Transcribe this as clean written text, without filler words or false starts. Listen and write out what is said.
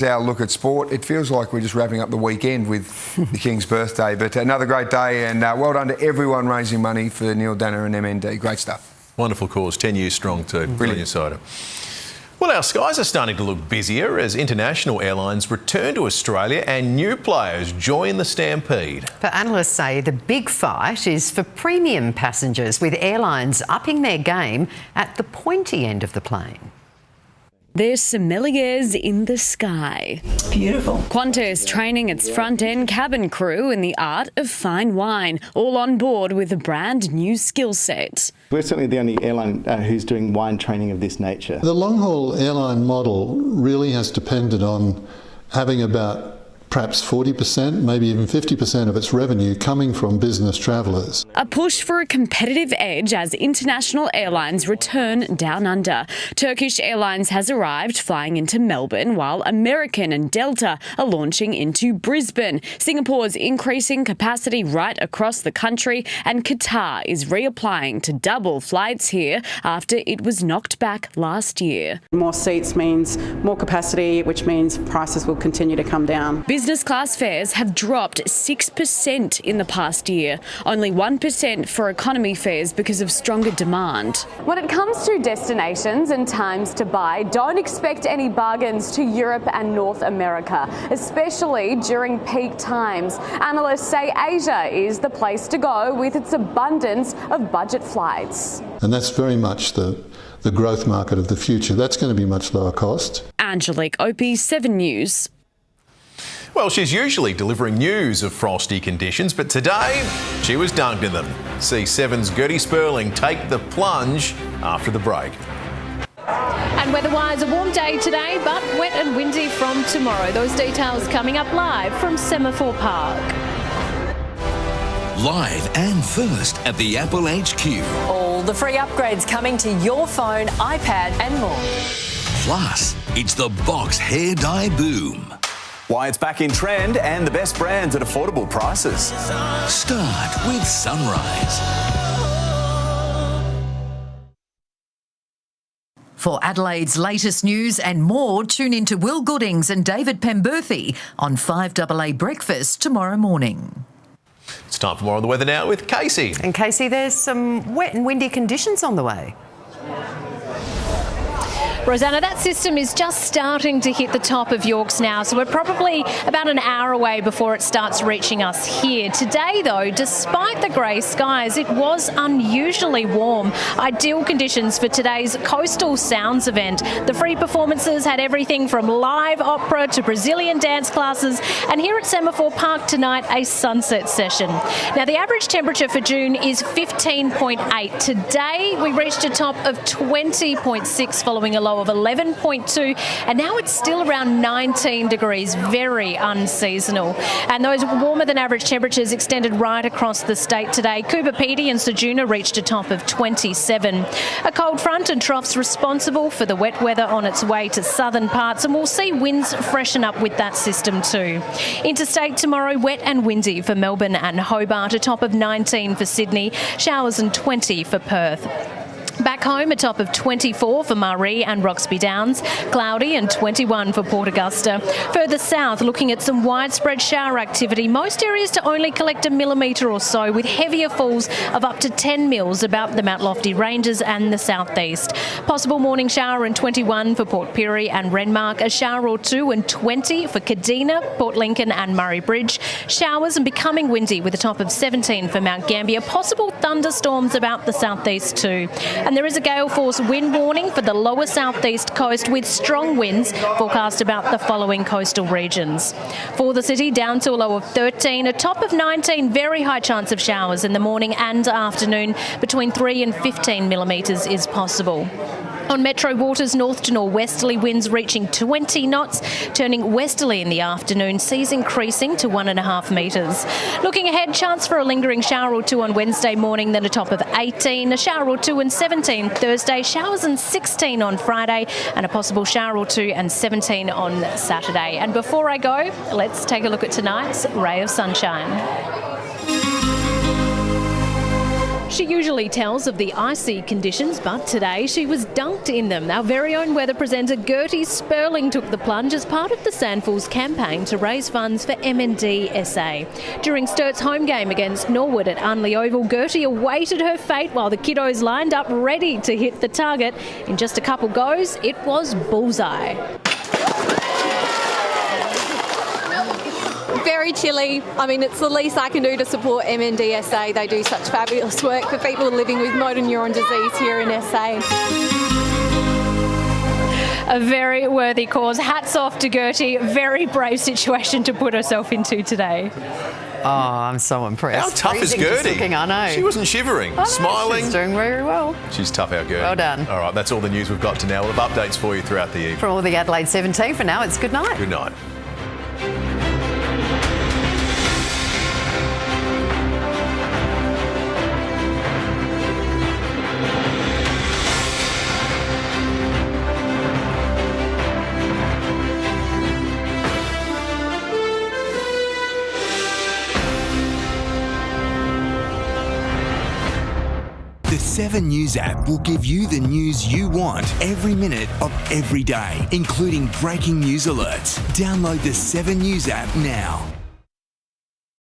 Our look at sport. It feels like we're just wrapping up the weekend with the King's birthday, but another great day, and well done to everyone raising money for Neil Danner and MND. Great stuff. Wonderful cause, 10 years strong too. Brilliant. Cider. Well, our skies are starting to look busier as international airlines return to Australia and new players join the stampede. But analysts say the big fight is for premium passengers, with airlines upping their game at the pointy end of the plane. There's sommeliers in the sky. Beautiful. Qantas training its front-end cabin crew in the art of fine wine, all on board with a brand new skill set. We're certainly the only airline who's doing wine training of this nature. The long-haul airline model really has depended on having about perhaps 40%, maybe even 50% of its revenue coming from business travellers. A push for a competitive edge as international airlines return down under. Turkish Airlines has arrived, flying into Melbourne, while American and Delta are launching into Brisbane. Singapore's increasing capacity right across the country, and Qatar is reapplying to double flights here after it was knocked back last year. More seats means more capacity, which means prices will continue to come down. Business class fares have dropped 6% in the past year, only 1% for economy fares because of stronger demand. When it comes to destinations and times to buy, don't expect any bargains to Europe and North America, especially during peak times. Analysts say Asia is the place to go with its abundance of budget flights. And that's very much the growth market of the future. That's going to be much lower cost. Angelique Opie, 7 News. Well, she's usually delivering news of frosty conditions, but today she was dunked in them. C7's Gertie Sperling take the plunge after the break. And weather-wise, a warm day today, but wet and windy from tomorrow. Those details coming up live from Semaphore Park. Live and first at the Apple HQ. All the free upgrades coming to your phone, iPad and more. Plus, it's the Box hair dye boom. Why it's back in trend and the best brands at affordable prices. Start with Sunrise. For Adelaide's latest news and more, tune in to Will Goodings and David Pemberthy on 5AA Breakfast tomorrow morning. It's time for more on the weather now with Casey. And Casey, there's some wet and windy conditions on the way. Rosanna, that system is just starting to hit the top of Yorks now, so we're probably about an hour away before it starts reaching us here. Today, though, despite the grey skies, it was unusually warm. Ideal conditions for today's Coastal Sounds event. The free performances had everything from live opera to Brazilian dance classes, and here at Semaphore Park tonight, a sunset session. Now, the average temperature for June is 15.8. Today, we reached a top of 20.6 following a low of 11.2, and now it's still around 19 degrees, very unseasonal. And those warmer than average temperatures extended right across the state today. Cooper Pedy and Ceduna reached a top of 27. A cold front and troughs responsible for the wet weather on its way to southern parts, and we'll see winds freshen up with that system too. Interstate tomorrow, wet and windy for Melbourne and Hobart, a top of 19 for Sydney, showers and 20 for Perth. Back home, a top of 24 for Maree and Roxby Downs, cloudy and 21 for Port Augusta. Further south, looking at some widespread shower activity, most areas to only collect a millimetre or so, with heavier falls of up to 10 mils about the Mount Lofty Ranges and the southeast. Possible morning shower and 21 for Port Pirie and Renmark, a shower or two and 20 for Kadina, Port Lincoln and Murray Bridge. Showers and becoming windy with a top of 17 for Mount Gambier. Possible thunderstorms about the southeast too. And there is a gale force wind warning for the lower southeast coast with strong winds forecast about the following coastal regions. For the city, down to a low of 13, a top of 19, very high chance of showers in the morning and afternoon. Between 3 and 15 millimetres is possible. On metro waters, north to northwesterly winds reaching 20 knots, turning westerly in the afternoon, seas increasing to 1.5 metres. Looking ahead, chance for a lingering shower or two on Wednesday morning, then a top of 18, a shower or two and 17 Thursday, showers and 16 on Friday, and a possible shower or two and 17 on Saturday. And before I go, let's take a look at tonight's ray of sunshine. She usually tells of the icy conditions, but today she was dunked in them. Our very own weather presenter Gertie Sperling took the plunge as part of the Sandfulls campaign to raise funds for MND SA. During Sturt's home game against Norwood at Unley Oval, Gertie awaited her fate while the kiddos lined up ready to hit the target. In just a couple goes, it was bullseye. Very chilly. I mean, it's the least I can do to support MNDSA. They do such fabulous work for people living with motor neuron disease here in SA. A very worthy cause. Hats off to Gertie. Very brave situation to put herself into today. Oh, I'm so impressed. How tough is Gertie? Looking, I know. She wasn't shivering, smiling. She's doing very well. She's tough, our Gertie. Well done. All right, that's all the news we've got to now. We'll have updates for you throughout the evening. From all the Adelaide 17, for now, it's good night. Good night. The 7 News app will give you the news you want every minute of every day, including breaking news alerts. Download the 7 News app now.